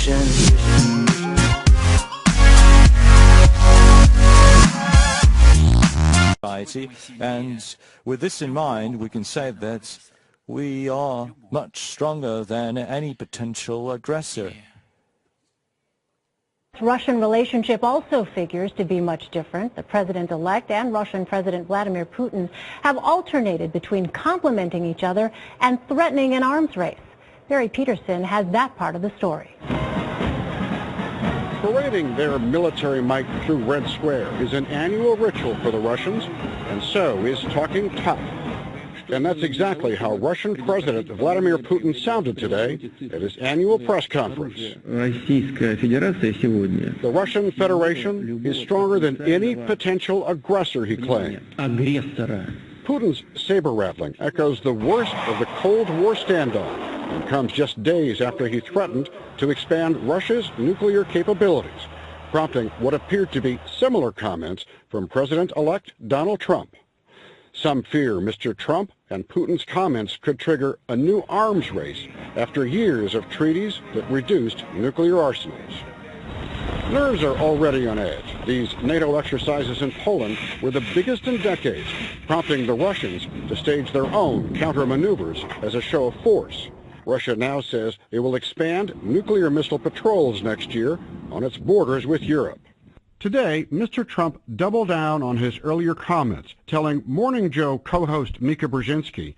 And with this in mind, we can say that we are much stronger than any potential aggressor. Russian relationship also figures to be much different. The president-elect and Russian President Vladimir Putin have alternated between complimenting each other and threatening an arms race. Barry Peterson has that part of the story. Parading their military might through Red Square is an annual ritual for the Russians, and so is talking tough. And that's exactly how Russian President Vladimir Putin sounded today at his annual press conference. The Russian Federation is stronger than any potential aggressor, he claimed. Putin's saber-rattling echoes the worst of the Cold War standoff and comes just days after he threatened to expand Russia's nuclear capabilities, prompting what appeared to be similar comments from President-elect Donald Trump. Some fear Mr. Trump and Putin's comments could trigger a new arms race after years of treaties that reduced nuclear arsenals. Nerves are already on edge. These NATO exercises in Poland were the biggest in decades, prompting the Russians to stage their own counter-maneuvers as a show of force. Russia now says it will expand nuclear missile patrols next year on its borders with Europe. Today, Mr. Trump doubled down on his earlier comments, telling Morning Joe co-host Mika Brzezinski,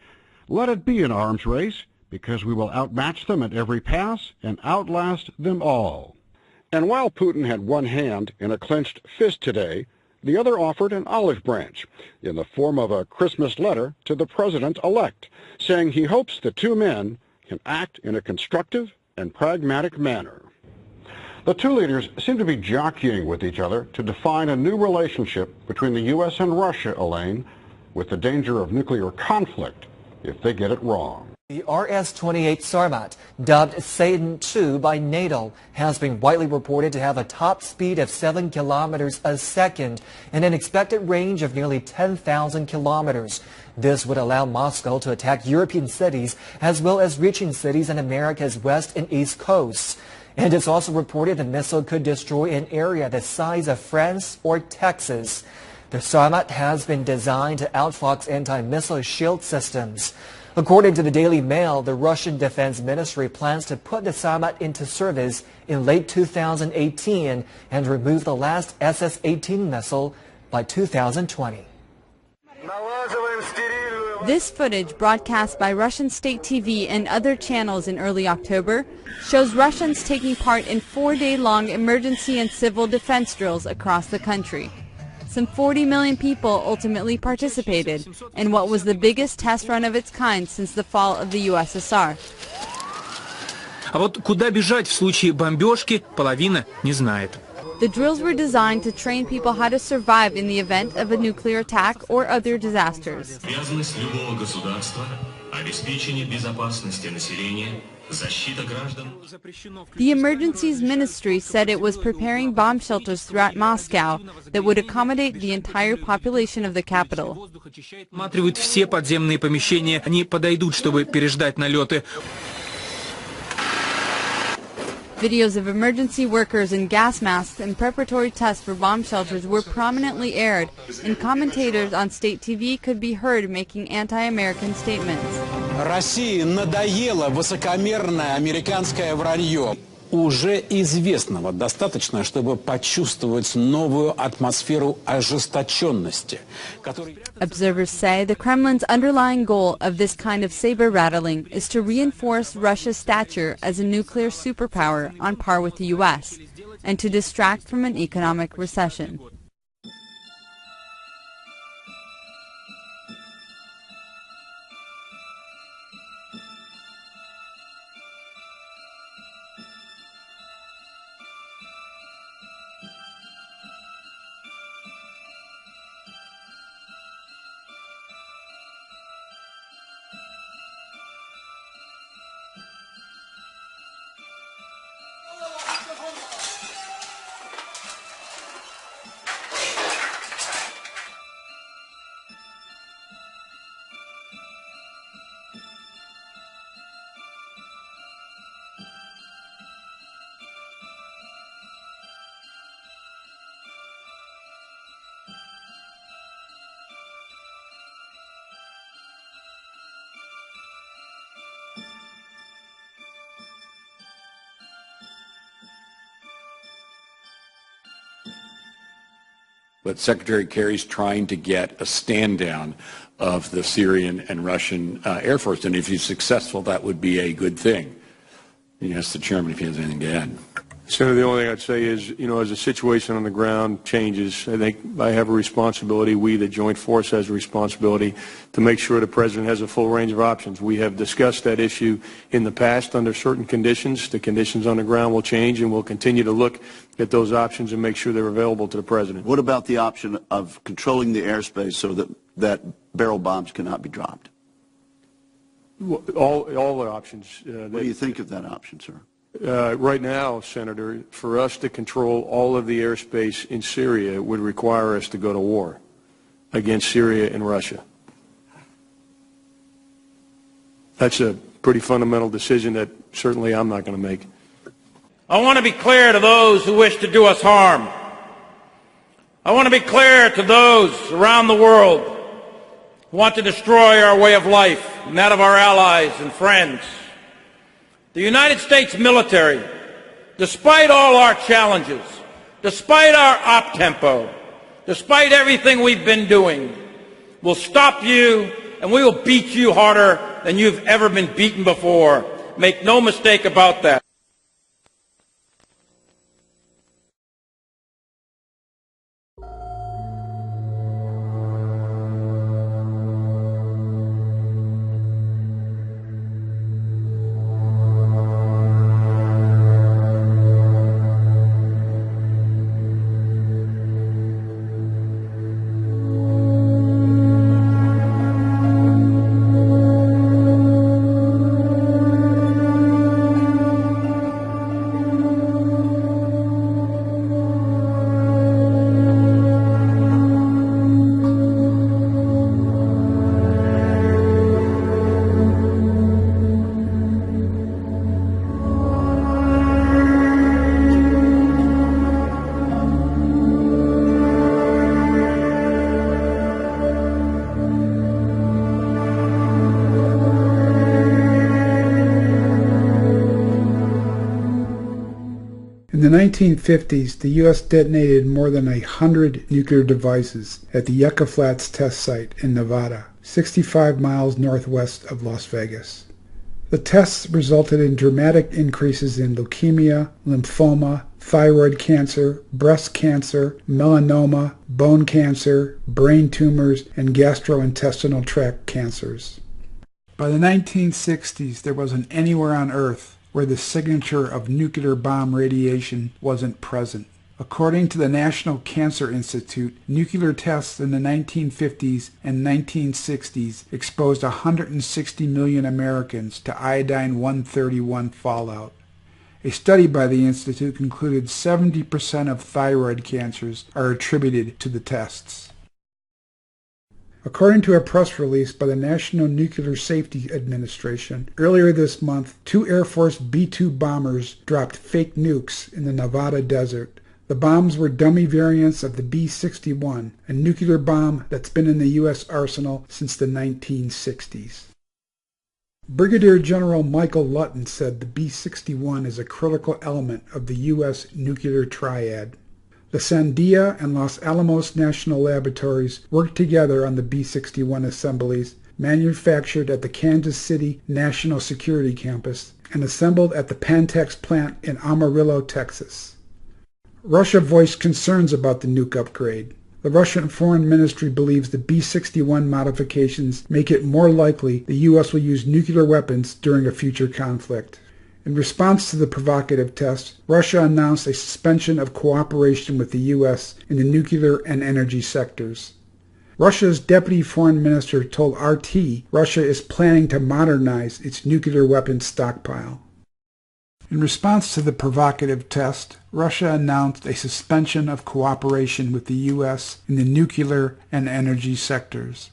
"Let it be an arms race, because we will outmatch them at every pass and outlast them all." And while Putin had one hand in a clenched fist today, the other offered an olive branch in the form of a Christmas letter to the president-elect, saying he hopes the two men can act in a constructive and pragmatic manner. The two leaders seem to be jockeying with each other to define a new relationship between the U.S. and Russia, Elaine, with the danger of nuclear conflict if they get it wrong. The RS-28 Sarmat, dubbed Satan II by NATO, has been widely reported to have a top speed of 7 kilometers a second and an expected range of nearly 10,000 kilometers. This would allow Moscow to attack European cities as well as reaching cities on America's west and east coasts. And it's also reported the missile could destroy an area the size of France or Texas. The Sarmat has been designed to outfox anti-missile shield systems. According to the Daily Mail, the Russian Defense Ministry plans to put the Sarmat into service in late 2018 and remove the last SS-18 missile by 2020. This footage, broadcast by Russian state TV and other channels in early October, shows Russians taking part in 4-day-long emergency and civil defense drills across the country. Some 40 million people ultimately participated in what was the biggest test run of its kind since the fall of the USSR. А вот куда бежать в случае бомбежки, половина не знает. The drills were designed to train people how to survive in the event of a nuclear attack or other disasters. Обязанность любого государства – обеспечение безопасности населения, защита граждан. The Emergencies Ministry said it was preparing bomb shelters throughout Moscow that would accommodate the entire population of the capital. Осматривают все подземные помещения, они подойдут, чтобы переждать налеты. Videos of emergency workers in gas masks and preparatory tests for bomb shelters were prominently aired, and commentators on state TV could be heard making anti-American statements. России надоело высокомерное американское вранье. Уже известного достаточно, чтобы почувствовать новую атмосферу ожесточенности. Observers say the Kremlin's underlying goal of this kind of saber-rattling is to reinforce Russia's stature as a nuclear superpower on par with the U.S. and to distract from an economic recession. But Secretary Kerry's trying to get a stand down of the Syrian and Russian Air Force, and if he's successful, that would be a good thing. And you ask the chairman if he has anything to add. Senator, the only thing I'd say is, as the situation on the ground changes, I think I have a responsibility, we, the Joint Force, has a responsibility to make sure the President has a full range of options. We have discussed that issue in the past under certain conditions. The conditions on the ground will change, and we'll continue to look at those options and make sure they're available to the President. What about the option of controlling the airspace so that barrel bombs cannot be dropped? All the options. What do you think of that option, sir? Right now, Senator, for us to control all of the airspace in Syria would require us to go to war against Syria and Russia. That's a pretty fundamental decision that certainly I'm not going to make. I want to be clear to those who wish to do us harm. I want to be clear to those around the world who want to destroy our way of life and that of our allies and friends. The United States military, despite all our challenges, despite our op-tempo, despite everything we've been doing, will stop you and we will beat you harder than you've ever been beaten before. Make no mistake about that. In the 1950s, the U.S. detonated more than 100 nuclear devices at the Yucca Flats test site in Nevada, 65 miles northwest of Las Vegas. The tests resulted in dramatic increases in leukemia, lymphoma, thyroid cancer, breast cancer, melanoma, bone cancer, brain tumors, and gastrointestinal tract cancers. By the 1960s, there wasn't anywhere on Earth where the signature of nuclear bomb radiation wasn't present. According to the National Cancer Institute, nuclear tests in the 1950s and 1960s exposed 160 million Americans to iodine-131 fallout. A study by the Institute concluded 70% of thyroid cancers are attributed to the tests. According to a press release by the National Nuclear Safety Administration, earlier this month, 2 Air Force B-2 bombers dropped fake nukes in the Nevada desert. The bombs were dummy variants of the B-61, a nuclear bomb that's been in the U.S. arsenal since the 1960s. Brigadier General Michael Lutton said the B-61 is a critical element of the U.S. nuclear triad. The Sandia and Los Alamos National Laboratories worked together on the B-61 assemblies manufactured at the Kansas City National Security Campus and assembled at the Pantex plant in Amarillo, Texas. Russia voiced concerns about the nuke upgrade. The Russian Foreign Ministry believes the B-61 modifications make it more likely the U.S. will use nuclear weapons during a future conflict. In response to the provocative test, Russia announced a suspension of cooperation with the U.S. in the nuclear and energy sectors. Russia's deputy foreign minister told RT Russia is planning to modernize its nuclear weapons stockpile. In response to the provocative test, Russia announced a suspension of cooperation with the U.S. in the nuclear and energy sectors.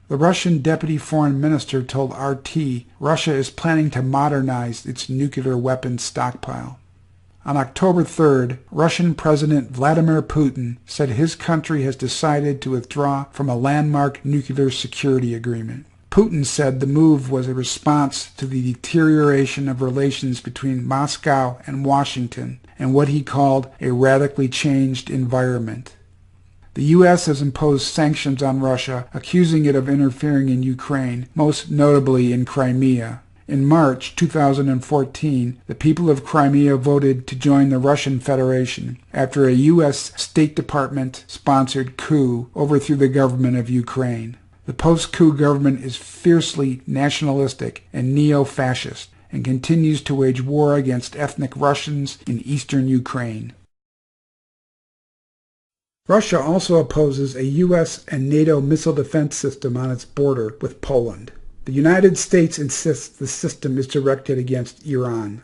The Russian deputy foreign minister told RT Russia is planning to modernize its nuclear weapons stockpile. On October 3rd, Russian President Vladimir Putin said his country has decided to withdraw from a landmark nuclear security agreement. Putin said the move was a response to the deterioration of relations between Moscow and Washington and what he called a radically changed environment. The U.S. has imposed sanctions on Russia, accusing it of interfering in Ukraine, most notably in Crimea. In March 2014, the people of Crimea voted to join the Russian Federation after a U.S. State Department-sponsored coup overthrew the government of Ukraine. The post-coup government is fiercely nationalistic and neo-fascist and continues to wage war against ethnic Russians in eastern Ukraine. Russia also opposes a U.S. and NATO missile defense system on its border with Poland. The United States insists the system is directed against Iran.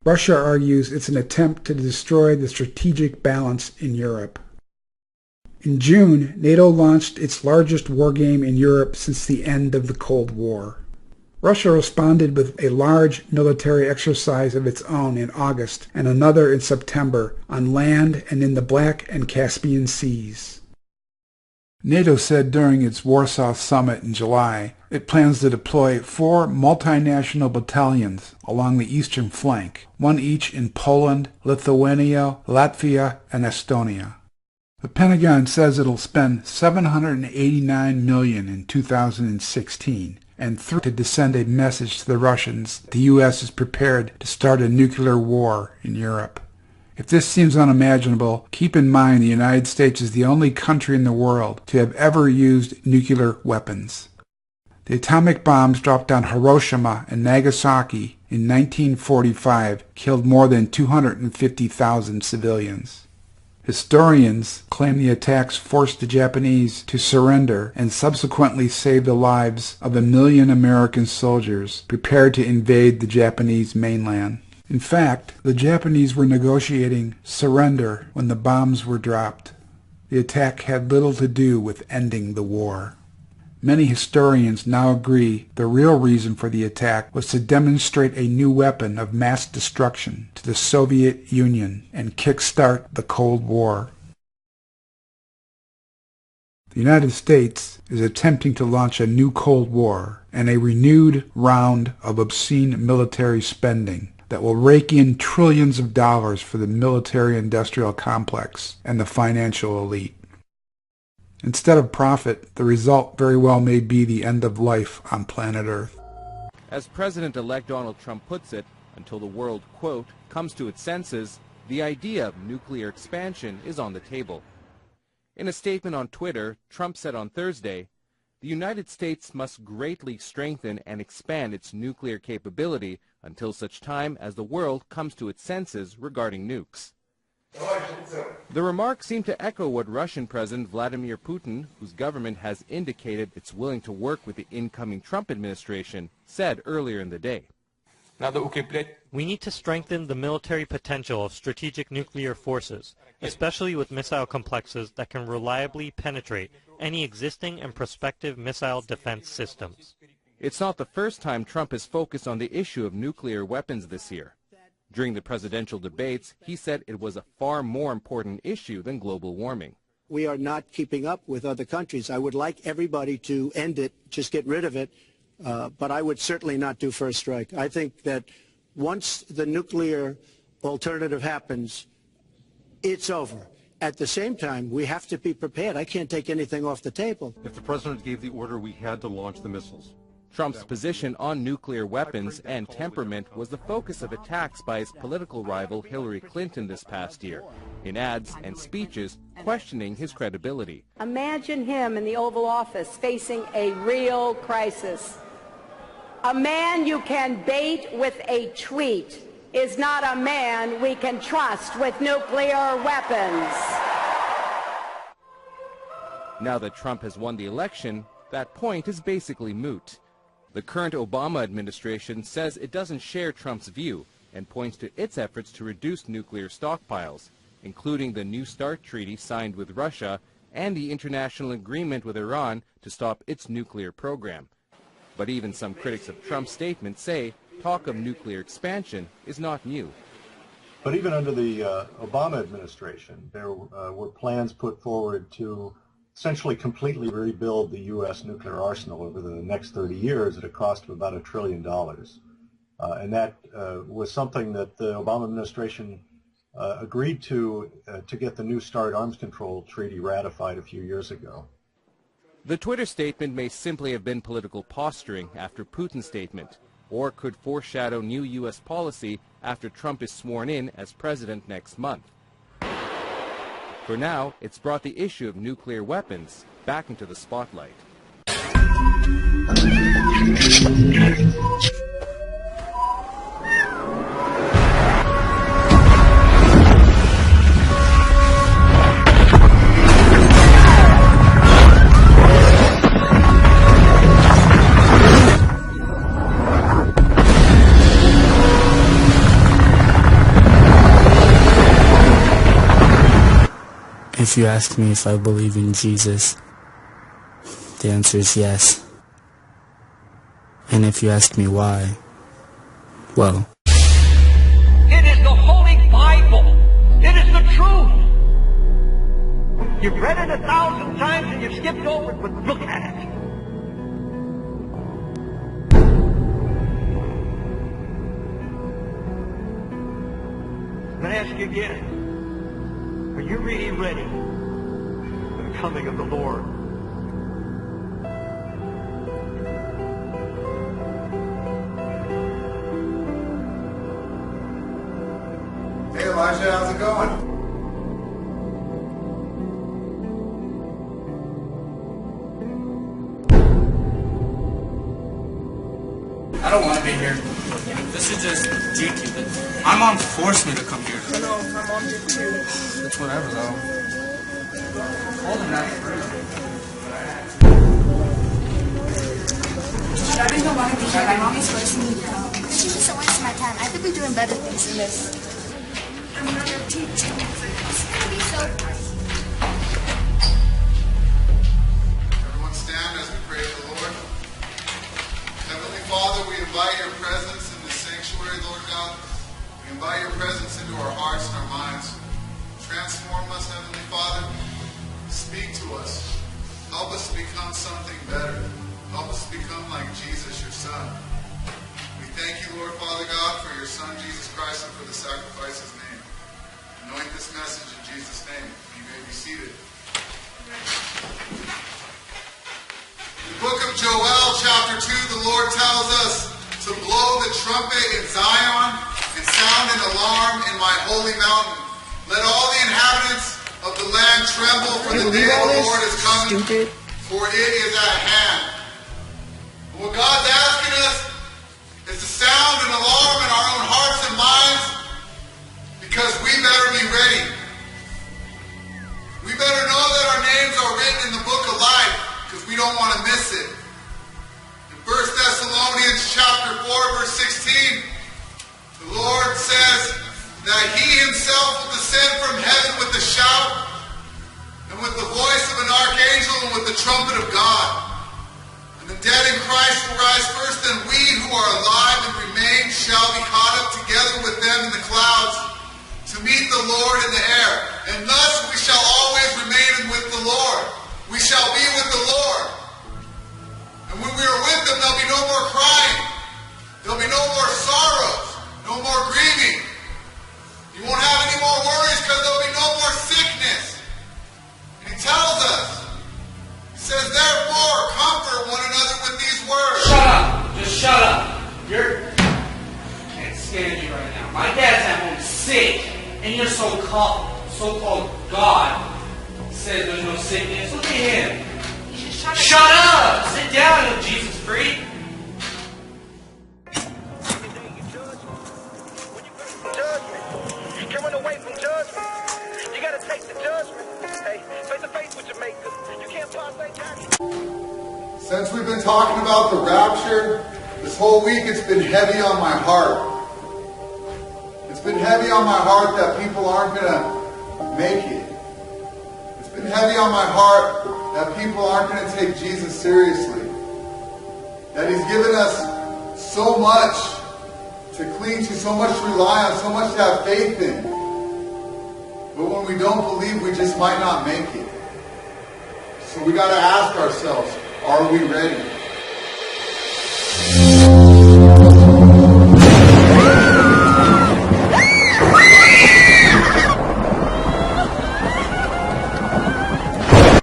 Russia argues it's an attempt to destroy the strategic balance in Europe. In June, NATO launched its largest war game in Europe since the end of the Cold War. Russia responded with a large military exercise of its own in August and another in September on land and in the Black and Caspian Seas. NATO said during its Warsaw summit in July it plans to deploy 4 multinational battalions along the eastern flank, one each in Poland, Lithuania, Latvia, and Estonia. The Pentagon says it'll spend $789 million in 2016 and to send a message to the Russians the U.S. is prepared to start a nuclear war in Europe. If this seems unimaginable, keep in mind the United States is the only country in the world to have ever used nuclear weapons. The atomic bombs dropped on Hiroshima and Nagasaki in 1945 killed more than 250,000 civilians. Historians claim the attacks forced the Japanese to surrender and subsequently saved the lives of 1 million American soldiers prepared to invade the Japanese mainland. In fact, the Japanese were negotiating surrender when the bombs were dropped. The attack had little to do with ending the war. Many historians now agree the real reason for the attack was to demonstrate a new weapon of mass destruction to the Soviet Union and kickstart the Cold War. The United States is attempting to launch a new Cold War and a renewed round of obscene military spending that will rake in trillions of dollars for the military-industrial complex and the financial elite. Instead of profit, the result very well may be the end of life on planet Earth. As President-elect Donald Trump puts it, until the world, quote, comes to its senses, the idea of nuclear expansion is on the table. In a statement on Twitter, Trump said on Thursday, the United States must greatly strengthen and expand its nuclear capability until such time as the world comes to its senses regarding nukes. The remarks seem to echo what Russian President Vladimir Putin, whose government has indicated it's willing to work with the incoming Trump administration, said earlier in the day. We need to strengthen the military potential of strategic nuclear forces, especially with missile complexes that can reliably penetrate any existing and prospective missile defense systems. It's not the first time Trump has focused on the issue of nuclear weapons this year. During the presidential debates, he said it was a far more important issue than global warming. We are not keeping up with other countries. I would like everybody to end it, just get rid of it, but I would certainly not do first strike. I think that once the nuclear alternative happens, it's over. At the same time, we have to be prepared. I can't take anything off the table. If the president gave the order, we had to launch the missiles. Trump's position on nuclear weapons and temperament was the focus of attacks by his political rival Hillary Clinton this past year, in ads and speeches questioning his credibility. Imagine him in the Oval Office facing a real crisis. A man you can bait with a tweet is not a man we can trust with nuclear weapons. Now that Trump has won the election, that point is basically moot. The current Obama administration says it doesn't share Trump's view and points to its efforts to reduce nuclear stockpiles, including the New START treaty signed with Russia and the international agreement with Iran to stop its nuclear program. But even some critics of Trump's statement say talk of nuclear expansion is not new. But even under the Obama administration, there were plans put forward to essentially completely rebuild the U.S. nuclear arsenal over the next 30 years at a cost of about $1 trillion. And that was something that the Obama administration agreed to get the New START arms control treaty ratified a few years ago. The Twitter statement may simply have been political posturing after Putin's statement, or could foreshadow new U.S. policy after Trump is sworn in as president next month. For now, it's brought the issue of nuclear weapons back into the spotlight. If you ask me if I believe in Jesus, the answer is yes. And if you ask me why, well, it is the Holy Bible. It is the truth. You've read it 1,000 times and you've skipped over it, but look at it. I'm going to ask you again. Are you really ready for the coming of the Lord? Hey Elijah, how's it going? I don't want to be here. This is just GQ. My mom forced me to come here. I know, my mom did too. It's whatever though. Hold on now. I really don't want to be here. My mom is forcing me to come. She's just a waste of my time. I could be doing better things than this. I'm not your teacher. It's going to be so fun. Everyone stand as we pray to the Lord. Heavenly Father, we invite your presence in this sanctuary, Lord God. We invite your presence into our hearts and our minds. Transform us, Heavenly Father. Speak to us. Help us to become something better. Help us to become like Jesus, your Son. We thank you, Lord Father God, for your Son, Jesus Christ, and for the sacrifice of his name. Anoint this message in Jesus' name. You may be seated. In the book of Joel, chapter 2, the Lord tells us to blow the trumpet in Zion and sound an alarm in my holy mountain. Let all the inhabitants of the land tremble, for the day of the Lord is coming, for it is at hand. And what God's asking us is to sound an alarm in our own hearts and minds, because we better be ready. We better know that our names are written in the book of life, because we don't want to miss it. In 1 Thessalonians chapter 4, verse 16, the Lord says that he himself will descend from heaven with a shout, and with the voice of an archangel, and with the trumpet of God. And the dead in Christ will rise first, and we who are alive and remain shall be caught up together with them in the clouds to meet the Lord in the air. And thus we shall always remain with the Lord. We shall be with the Lord. And when we are with them, there'll be no more crying. There'll be no more sorrows, no more grieving. You won't have any more worries, because there'll be no more sickness. And he tells us, he says, therefore, comfort one another with these words. Shut up! Just shut up! I can't stand you right now. My dad's at home sick, and your so-called God says there's no sickness. Look at him. Shut up! Sit down, you Jesus freak. You can't run away from judgment. You gotta take the judgment. Hey, face to face with your maker. You can't pass that time. Since we've been talking about the rapture, this whole week it's been heavy on my heart. It's been heavy on my heart that people aren't going to make it. It's been heavy on my heart that people aren't going to take Jesus seriously. That he's given us so much to cling to, so much to rely on, so much to have faith in. But when we don't believe, we just might not make it. So we got to ask ourselves, are we ready?